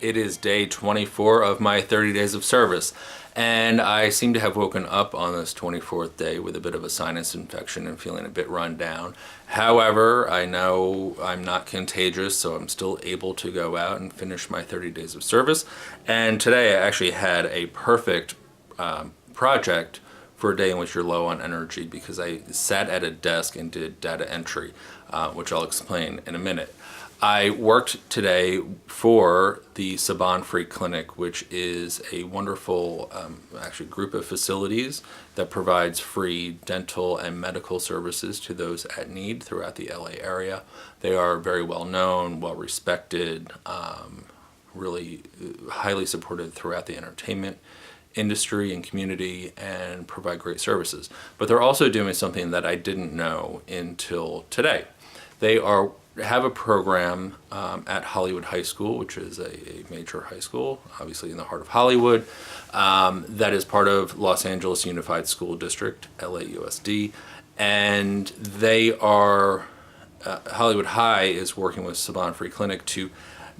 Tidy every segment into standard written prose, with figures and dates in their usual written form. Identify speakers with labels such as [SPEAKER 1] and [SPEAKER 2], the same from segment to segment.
[SPEAKER 1] It is day 24 of my 30 days of service, and I seem to have woken up on this 24th day with a bit of a sinus infection and feeling a bit run down. However, I know I'm not contagious, so I'm still able to go out and finish my 30 days of service. And today I actually had a perfect project for a day in which you're low on energy, because I sat at a desk and did data entry, which I'll explain in a minute. I worked today for the Saban Free Clinic, which is a wonderful actually group of facilities that provides free dental and medical services to those at need throughout the LA area. They are very well known, well respected, really highly supported throughout the entertainment industry and community, and provide great services. But they're also doing something that I didn't know until today. They have a program at Hollywood High School, which is a major high school, obviously in the heart of Hollywood, that is part of Los Angeles Unified School District, LAUSD, and they are, Hollywood High is working with Saban Free Clinic to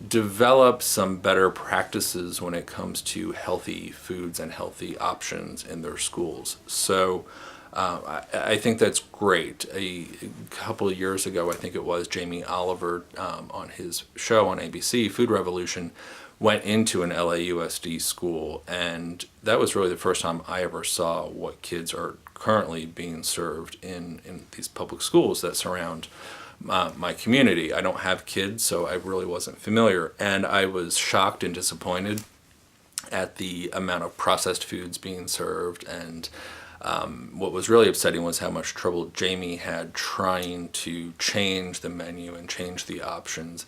[SPEAKER 1] develop some better practices when it comes to healthy foods and healthy options in their schools. So I think that's great. A couple of years ago, I think it was, Jamie Oliver on his show on ABC, Food Revolution, went into an LAUSD school, and that was really the first time I ever saw what kids are currently being served in these public schools that surround my community. I don't have kids, so I really wasn't familiar, and I was shocked and disappointed at the amount of processed foods being served. And what was really upsetting was how much trouble Jamie had trying to change the menu and change the options.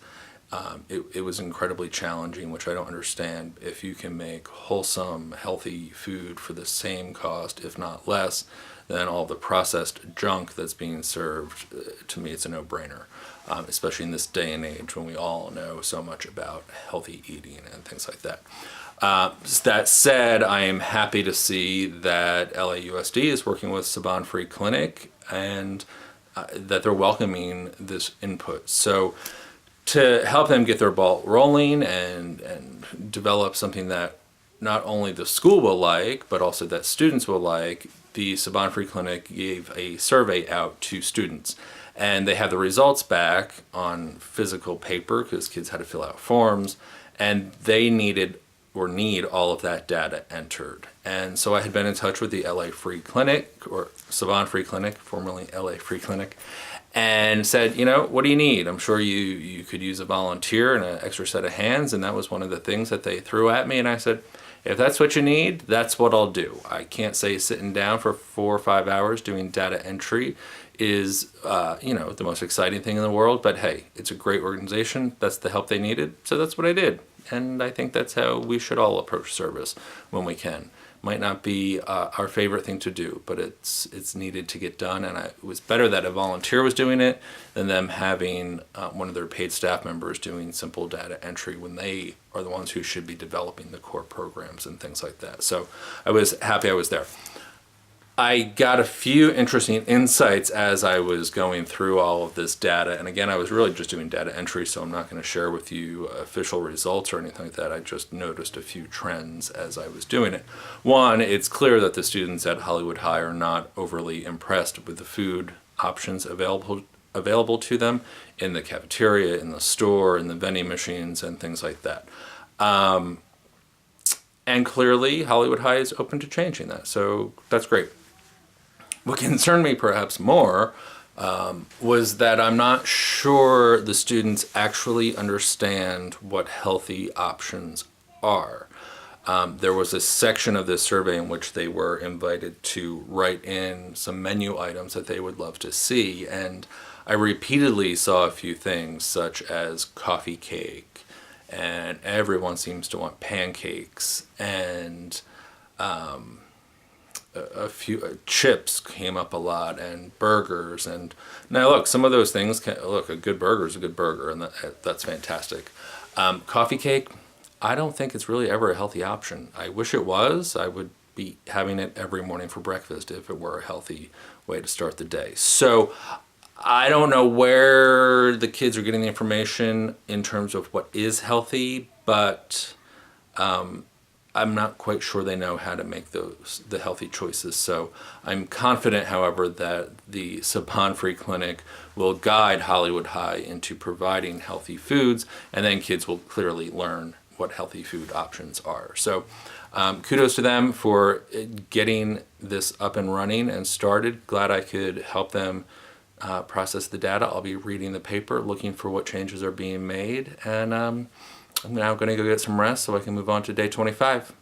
[SPEAKER 1] It was incredibly challenging, which I don't understand. If you can make wholesome, healthy food for the same cost, if not less, than all the processed junk that's being served, to me it's a no-brainer, especially in this day and age when we all know so much about healthy eating and things like that. That said, I am happy to see that LAUSD is working with Saban Free Clinic, and that they're welcoming this input. So to help them get their ball rolling and develop something that not only the school will like, but also that students will like, the Saban Free Clinic gave a survey out to students. And they have the results back on physical paper, because kids had to fill out forms, and they need all of that data entered. And so I had been in touch with the LA Free Clinic, or Saban Free Clinic, formerly LA Free Clinic, and said, what do you need? I'm sure you could use a volunteer and an extra set of hands. And that was one of the things that they threw at me. And I said, if that's what you need, that's what I'll do. I can't say sitting down for 4 or 5 hours doing data entry is, the most exciting thing in the world. But hey, it's a great organization. That's the help they needed. So that's what I did. And I think that's how we should all approach service when we can. Might not be our favorite thing to do, but it's needed to get done. And it was better that a volunteer was doing it than them having one of their paid staff members doing simple data entry when they are the ones who should be developing the core programs and things like that. So I was happy I was there. I got a few interesting insights as I was going through all of this data. And again, I was really just doing data entry, so I'm not going to share with you official results or anything like that. I just noticed a few trends as I was doing it. One, it's clear that the students at Hollywood High are not overly impressed with the food options available to them in the cafeteria, in the store, in the vending machines, and things like that. And clearly, Hollywood High is open to changing that, so that's great. What concerned me perhaps more was that I'm not sure the students actually understand what healthy options are. There was a section of this survey in which they were invited to write in some menu items that they would love to see, and I repeatedly saw a few things such as coffee cake, and everyone seems to want pancakes, and a few chips came up a lot, and burgers. And now look, some of those things a good burger is a good burger, and that's fantastic. Coffee cake, I don't think it's really ever a healthy option. I wish it was. I would be having it every morning for breakfast if it were a healthy way to start the day. So I don't know where the kids are getting the information in terms of what is healthy, but I'm not quite sure they know how to make the healthy choices. So I'm confident, however, that the Saban Free Clinic will guide Hollywood High into providing healthy foods, and then kids will clearly learn what healthy food options are. So kudos to them for getting this up and running and started. Glad I could help them process the data. I'll be reading the paper, looking for what changes are being made, and I'm now going to go get some rest so I can move on to day 25.